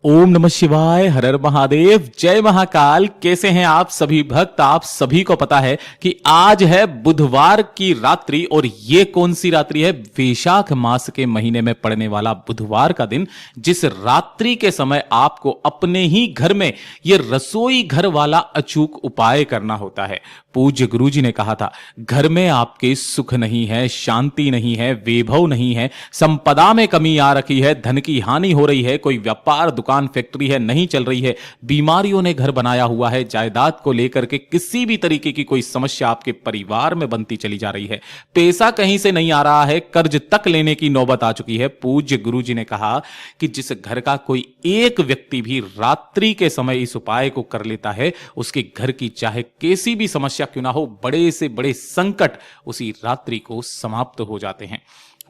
ओम नमः शिवाय, हर हर महादेव, जय महाकाल। कैसे हैं आप सभी भक्त? आप सभी को पता है कि आज है बुधवार की रात्रि। और ये कौन सी रात्रि है? वैशाख मास के महीने में पड़ने वाला बुधवार का दिन, जिस रात्रि के समय आपको अपने ही घर में ये रसोई घर वाला अचूक उपाय करना होता है। पूज्य गुरु जी ने कहा था, घर में आपके सुख नहीं है, शांति नहीं है, वैभव नहीं है, संपदा में कमी आ रखी है, धन की हानि हो रही है, कोई व्यापार दुकान फैक्ट्री है नहीं चल रही है, बीमारियों ने घर बनाया हुआ है, जायदाद को लेकर के किसी भी तरीके की कोई समस्या आपके परिवार में बनती चली जा रही है, पैसा कहीं से नहीं आ रहा है, कर्ज तक लेने की नौबत आ चुकी है। पूज्य गुरु जी ने कहा कि जिस घर का कोई एक व्यक्ति भी रात्रि के समय इस उपाय को कर लेता है, उसके घर की चाहे कैसी भी समस्या क्यों ना हो, बड़े से बड़े संकट उसी रात्रि को समाप्त हो जाते हैं।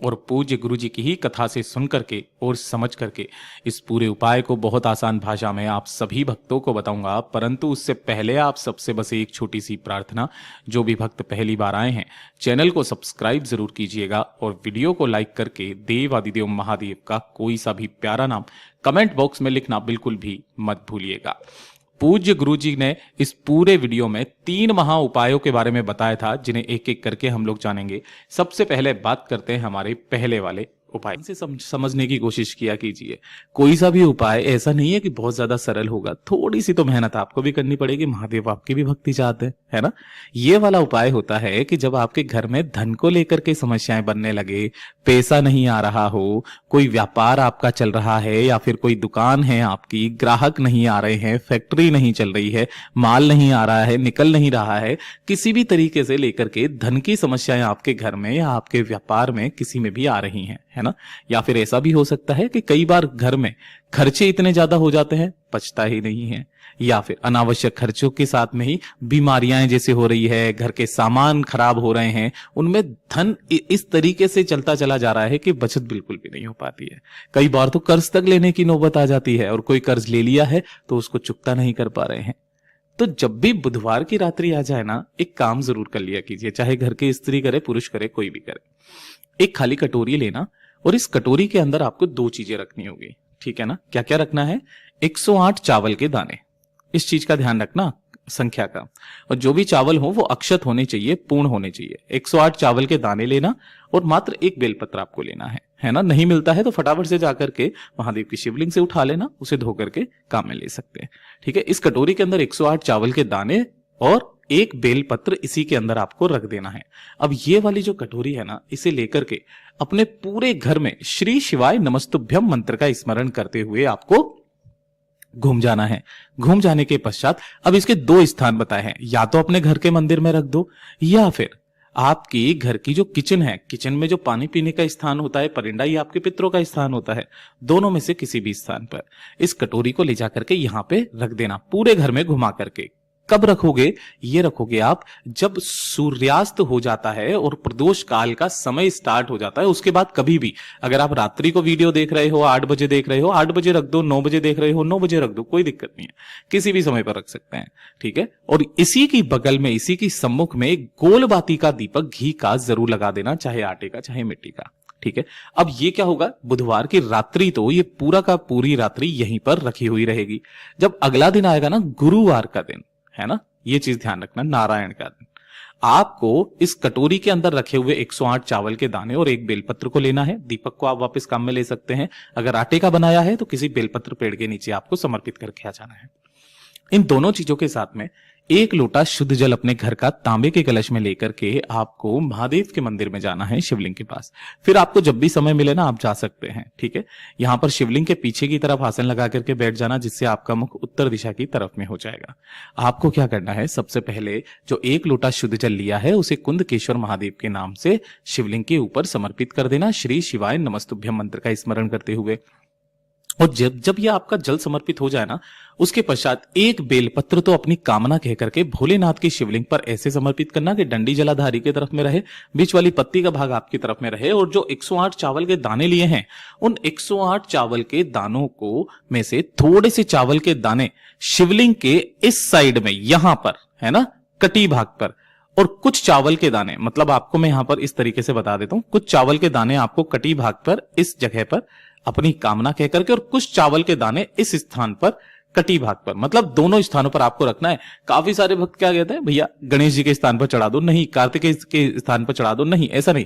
और पूज्य गुरु जी की ही कथा से सुन करके और समझ करके इस पूरे उपाय को बहुत आसान भाषा में आप सभी भक्तों को बताऊंगा। परंतु उससे पहले आप सबसे बस एक छोटी सी प्रार्थना, जो भी भक्त पहली बार आए हैं चैनल को सब्सक्राइब जरूर कीजिएगा और वीडियो को लाइक करके देव आदिदेव महादेव का कोई सा भी प्यारा नाम कमेंट बॉक्स में लिखना बिल्कुल भी मत भूलिएगा। पूज्य गुरु जी ने इस पूरे वीडियो में 3 महा उपायों के बारे में बताया था, जिन्हें एक एक करके हम लोग जानेंगे। सबसे पहले बात करते हैं हमारे पहले वाले उपाय से। समझने की कोशिश किया कीजिए। कोई सा भी उपाय ऐसा नहीं है कि बहुत ज्यादा सरल होगा, थोड़ी सी तो मेहनत आपको भी करनी पड़ेगी। महादेव आपकी भी भक्ति चाहते हैं, है ना। ये वाला उपाय होता है कि जब आपके घर में धन को लेकर के समस्याएं बनने लगे, पैसा नहीं आ रहा हो, कोई व्यापार आपका चल रहा है या फिर कोई दुकान है आपकी, ग्राहक नहीं आ रहे हैं, फैक्ट्री नहीं चल रही है, माल नहीं आ रहा है, निकल नहीं रहा है, किसी भी तरीके से लेकर के धन की समस्याएं आपके घर में या आपके व्यापार में किसी में भी आ रही हैं, है ना। या फिर ऐसा भी हो सकता है कि कई बार घर में खर्चे इतने ज्यादा हो जाते हैं, बचता ही नहीं है, या फिर अनावश्यक खर्चों के साथ में ही बीमारियां जैसे हो रही है, घर के सामान खराब हो रहे हैं, उनमें धन इस तरीके से चलता चला जा रहा है कि बचत बिल्कुल भी नहीं हो पाती है। कई बार तो कर्ज तक लेने की नौबत आ जाती है और कोई कर्ज ले लिया है तो उसको चुकता नहीं कर पा रहे हैं। तो जब भी बुधवार की रात्रि आ जाए ना, एक काम जरूर कर लिया कीजिए, चाहे घर की स्त्री करे, पुरुष करे, कोई भी करे। एक खाली कटोरी लेना और इस कटोरी के अंदर आपको 2 चीजें रखनी होगी, ठीक है ना। क्या क्या रखना है? 108 चावल के दाने। इस चीज का ध्यान रखना, संख्या का। और जो भी चावल हो वो अक्षत होने चाहिए, पूर्ण होने चाहिए। 108 चावल के दाने लेना और मात्र एक बेलपत्र आपको लेना है ना। नहीं मिलता है तो फटाफट से जाकर के महादेव की शिवलिंग से उठा लेना, उसे धो करके काम में ले सकते हैं, ठीक है। इस कटोरी के अंदर 108 चावल के दाने और एक बेलपत्र इसी के अंदर आपको रख देना है। अब ये वाली जो कटोरी है ना, इसे लेकर के अपने पूरे घर में श्री शिवाय नमस्तुभ्यम मंत्र का स्मरण करते हुए आपको घूम जाना है। घूम जाने के पश्चात अब इसके 2 स्थान बताए हैं, या तो अपने घर के मंदिर में रख दो, या फिर आपकी घर की जो किचन है, किचन में जो पानी पीने का स्थान होता है, परिंदा, ये आपके पितरों का स्थान होता है। दोनों में से किसी भी स्थान पर इस कटोरी को ले जाकर के यहां पे रख देना, पूरे घर में घुमा करके। कब रखोगे? ये रखोगे आप जब सूर्यास्त हो जाता है और प्रदोष काल का समय स्टार्ट हो जाता है। उसके बाद कभी भी, अगर आप रात्रि को वीडियो देख रहे हो, 8 बजे देख रहे हो, 8 बजे रख दो, 9 बजे देख रहे हो, 9 बजे रख दो, कोई दिक्कत नहीं है, किसी भी समय पर रख सकते हैं, ठीक है। और इसी की बगल में, इसी की सम्मुख में एक गोल बाती का दीपक घी का जरूर लगा देना, चाहे आटे का चाहे मिट्टी का, ठीक है। अब ये क्या होगा? बुधवार की रात्रि तो ये पूरा का पूरी रात्रि यहीं पर रखी हुई रहेगी। जब अगला दिन आएगा ना, गुरुवार का दिन, है ना, ये चीज ध्यान रखना, नारायण का दिन, आपको इस कटोरी के अंदर रखे हुए 108 चावल के दाने और एक बेलपत्र को लेना है। दीपक को आप वापस काम में ले सकते हैं। अगर आटे का बनाया है तो किसी बेलपत्र पेड़ के नीचे आपको समर्पित करके आ जाना है। इन दोनों चीजों के साथ में 1 लोटा शुद्ध जल अपने घर का तांबे के कलश में लेकर के आपको महादेव के मंदिर में जाना है, शिवलिंग के पास। फिर आपको जब भी समय मिले ना, आप जा सकते हैं, ठीक है। यहां पर शिवलिंग के पीछे की तरफ आसन लगा करके बैठ जाना, जिससे आपका मुख उत्तर दिशा की तरफ में हो जाएगा। आपको क्या करना है? सबसे पहले जो 1 लोटा शुद्ध जल लिया है उसे कुंदकेश्वर महादेव के नाम से शिवलिंग के ऊपर समर्पित कर देना, श्री शिवाय नमस्तुभ्यम मंत्र का स्मरण करते हुए। और जब ये आपका जल समर्पित हो जाए ना, उसके पश्चात एक बेलपत्र तो अपनी कामना कह करके भोलेनाथ की शिवलिंग पर ऐसे समर्पित करना कि डंडी जलाधारी की तरफ में रहे, बीच वाली पत्ती का भाग आपकी तरफ में रहे। और जो 108 चावल के दाने लिए हैं, उन 108 चावल के दानों को में से थोड़े से चावल के दाने शिवलिंग के इस साइड में, यहां पर, है ना, कटी भाग पर, और कुछ चावल के दाने, मतलब आपको मैं यहां पर इस तरीके से बता देता हूं, कुछ चावल के दाने आपको कटी भाग पर, इस जगह पर अपनी कामना कह करके, और कुछ चावल के दाने इस स्थान पर, कटी भाग पर, मतलब दोनों स्थानों पर आपको रखना है। काफी सारे भक्त क्या कहते हैं, भैया गणेश जी के स्थान पर चढ़ा दो, नहीं कार्तिकेय के स्थान पर चढ़ा दो, नहीं, ऐसा नहीं,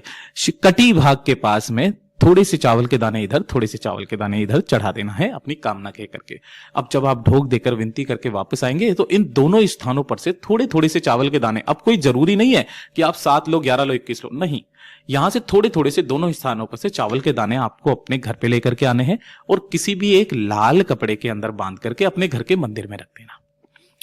कटी भाग के पास में थोड़े से चावल के दाने इधर, थोड़े से चावल के दाने इधर चढ़ा देना है अपनी कामना कह करके। अब जब आप ढोक देकर विनती करके वापस आएंगे तो इन दोनों स्थानों पर से थोड़े थोड़े से चावल के दाने, अब कोई जरूरी नहीं है कि आप 7 लो, 11 लो, 21 लो, नहीं, यहां से थोड़े थोड़े से दोनों स्थानों पर से चावल के दाने आपको अपने घर पे लेकर के आने हैं और किसी भी एक लाल कपड़े के अंदर बांध करके अपने घर के मंदिर में रख देना।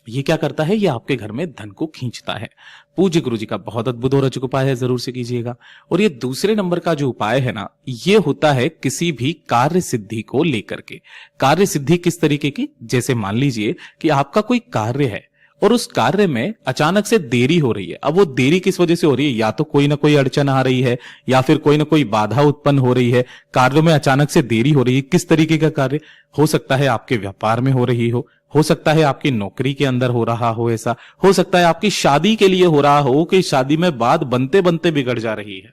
ये क्या करता है, ये आपके घर में धन को खींचता है। पूज्य गुरु जी का बहुत अद्भुत और अचूक उपाय है, जरूर से कीजिएगा। और ये दूसरे नंबर का जो उपाय है ना, ये होता है किसी भी कार्य सिद्धि को लेकर के। कार्य सिद्धि किस तरीके की, जैसे मान लीजिए कि आपका कोई कार्य है और उस कार्य में अचानक से देरी हो रही है। अब वो देरी किस वजह से हो रही है, या तो कोई ना कोई अड़चन आ रही है या फिर कोई ना कोई बाधा उत्पन्न हो रही है, कार्यों में अचानक से देरी हो रही है। किस तरीके का कार्य हो सकता है, आपके व्यापार में हो रही हो सकता है आपकी नौकरी के अंदर हो रहा हो, ऐसा हो सकता है आपकी शादी के लिए हो रहा हो कि शादी में बात बनते बनते बिगड़ जा रही है।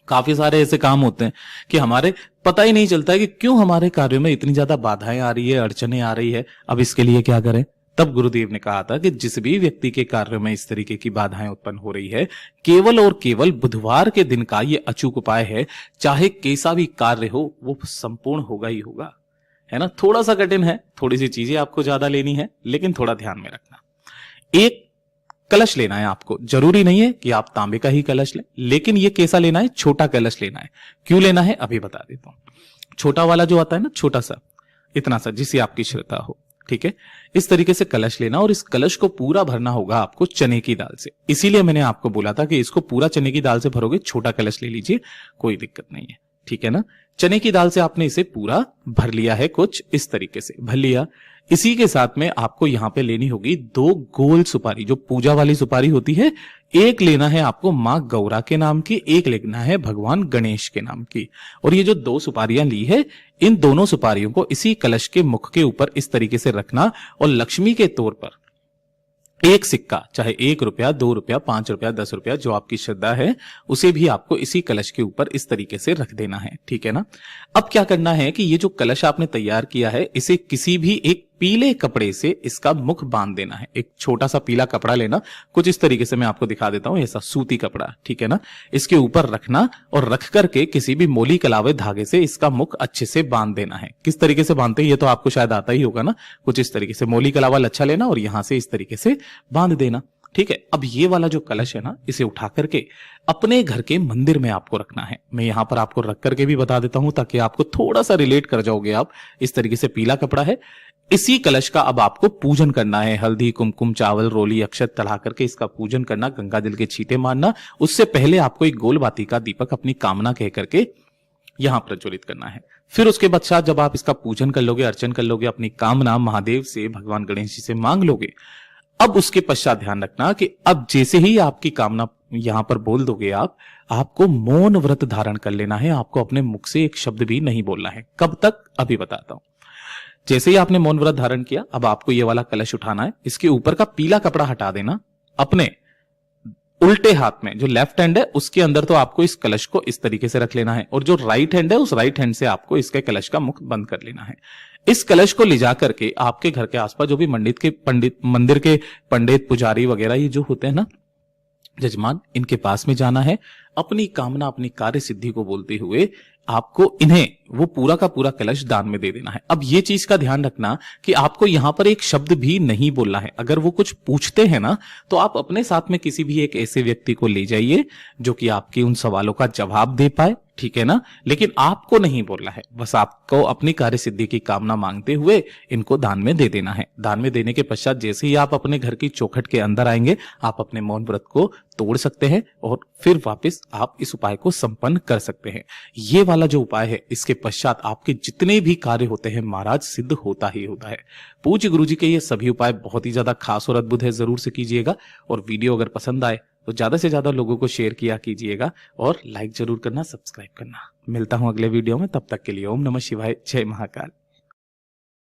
काफी सारे ऐसे काम होते हैं कि हमारे पता ही नहीं चलता है कि क्यों हमारे कार्यों में इतनी ज्यादा बाधाएं आ रही है, अड़चने आ रही है। अब इसके लिए क्या करें, तब गुरुदेव ने कहा था कि जिस भी व्यक्ति के कार्यों में इस तरीके की बाधाएं उत्पन्न हो रही है, केवल और केवल बुधवार के दिन का ये अचूक उपाय है। चाहे कैसा भी कार्य हो, वो संपूर्ण होगा ही होगा, है ना। थोड़ा सा कठिन है, थोड़ी सी चीजें आपको ज्यादा लेनी है, लेकिन थोड़ा ध्यान में रखना। एक कलश लेना है आपको, जरूरी नहीं है कि आप तांबे का ही कलश लें, लेकिन ये कैसा लेना है, छोटा कलश लेना है। क्यों लेना है अभी बता देता हूं। छोटा वाला जो आता है ना, छोटा सा, इतना सा, जिससे आपकी श्रद्धा हो, ठीक है। इस तरीके से कलश लेना और इस कलश को पूरा भरना होगा आपको चने की दाल से। इसीलिए मैंने आपको बोला था कि इसको पूरा चने की दाल से भरोगे, छोटा कलश ले लीजिए, कोई दिक्कत नहीं है, ठीक है ना। चने की दाल से आपने इसे पूरा भर लिया है, कुछ इस तरीके से भर लिया। इसी के साथ में आपको यहां पे लेनी होगी 2 गोल सुपारी, जो पूजा वाली सुपारी होती है। एक लेना है आपको मां गौरा के नाम की, एक लेना है भगवान गणेश के नाम की। और ये जो 2 सुपारियां ली है, इन दोनों सुपारियों को इसी कलश के मुख के ऊपर इस तरीके से रखना और लक्ष्मी के तौर पर एक सिक्का, चाहे 1 रुपया, 2 रुपया, 5 रुपया, 10 रुपया, जो आपकी श्रद्धा है, उसे भी आपको इसी कलश के ऊपर इस तरीके से रख देना है, ठीक है ना। अब क्या करना है कि ये जो कलश आपने तैयार किया है, इसे किसी भी एक पीले कपड़े से इसका मुख बांध देना है। एक छोटा सा पीला कपड़ा लेना, कुछ इस तरीके से मैं आपको दिखा देता हूं, ऐसा सूती कपड़ा, ठीक है ना। इसके ऊपर रखना और रख करके किसी भी मोली कलावे धागे से इसका मुख अच्छे से बांध देना है। किस तरीके से बांधते हैं ये तो आपको शायद आता ही होगा ना, कुछ इस तरीके से मोली कलावा लच्छा लेना और यहां से इस तरीके से बांध देना, ठीक है। अब ये वाला जो कलश है ना, इसे उठा करके अपने घर के मंदिर में आपको रखना है। मैं यहां पर आपको रख करके भी बता देता हूं ताकि आपको थोड़ा सा रिलेट कर जाओगे आप। इस तरीके से पीला कपड़ा है, इसी कलश का अब आपको पूजन करना है। हल्दी, कुमकुम, चावल, रोली, अक्षत चढ़ा करके इसका पूजन करना, गंगा जल के छींटे मारना। उससे पहले आपको एक गोल बाती का दीपक अपनी कामना कह करके यहां प्रज्वलित करना है। फिर उसके पश्चात जब आप इसका पूजन कर लोगे, अर्चन कर लोगे, अपनी कामना महादेव से, भगवान गणेश जी से मांग लोगे, अब उसके पश्चात ध्यान रखना कि अब जैसे ही आपकी कामना यहां पर बोल दोगे आपको मौन व्रत धारण कर लेना है। आपको अपने मुख से एक शब्द भी नहीं बोलना है। कब तक अभी बताता हूं। जैसे ही आपने मौन व्रत धारण किया, अब आपको ये वाला कलश उठाना है, इसके ऊपर का पीला कपड़ा हटा देना, अपने उल्टे हाथ में जो लेफ्ट हैंड है उसके अंदर तो आपको इस कलश को इस तरीके से रख लेना है, और जो राइट हैंड है उस राइट हैंड से आपको इसके कलश का मुख बंद कर लेना है। इस कलश को ले जाकर के आपके घर के आसपास जो भी मंदिर के पंडित, पुजारी वगैरह ये जो होते हैं ना, जजमान, इनके पास में जाना है। अपनी कामना, अपनी कार्य सिद्धि को बोलते हुए आपको इन्हें वो पूरा का पूरा कलश दान में दे देना है। अब ये चीज का ध्यान रखना कि आपको यहां पर एक शब्द भी नहीं बोलना है। अगर वो कुछ पूछते हैं ना, तो आप अपने साथ में किसी भी एक ऐसे व्यक्ति को ले जाइए जो कि आपके उन सवालों का जवाब दे पाए, ठीक है ना। लेकिन आपको नहीं बोलना है, बस आपको अपनी कार्य सिद्धि की कामना मांगते हुए इनको दान में दे देना है। दान में देने के पश्चात जैसे ही आप अपने घर की चौखट के अंदर आएंगे, आप अपने मौन व्रत को तोड़ सकते हैं और फिर वापस आप इस उपाय को संपन्न कर सकते हैं। ये वाला जो उपाय है, इसके पश्चात आपके जितने भी कार्य होते हैं महाराज, सिद्ध होता ही होता है। पूज्य गुरु जी के ये सभी उपाय बहुत ही ज्यादा खास और अद्भुत है, जरूर से कीजिएगा। और वीडियो अगर पसंद आए तो ज्यादा से ज्यादा लोगों को शेयर किया कीजिएगा और लाइक जरूर करना, सब्सक्राइब करना। मिलता हूं अगले वीडियो में, तब तक के लिए ओम नमः शिवाय, जय महाकाल।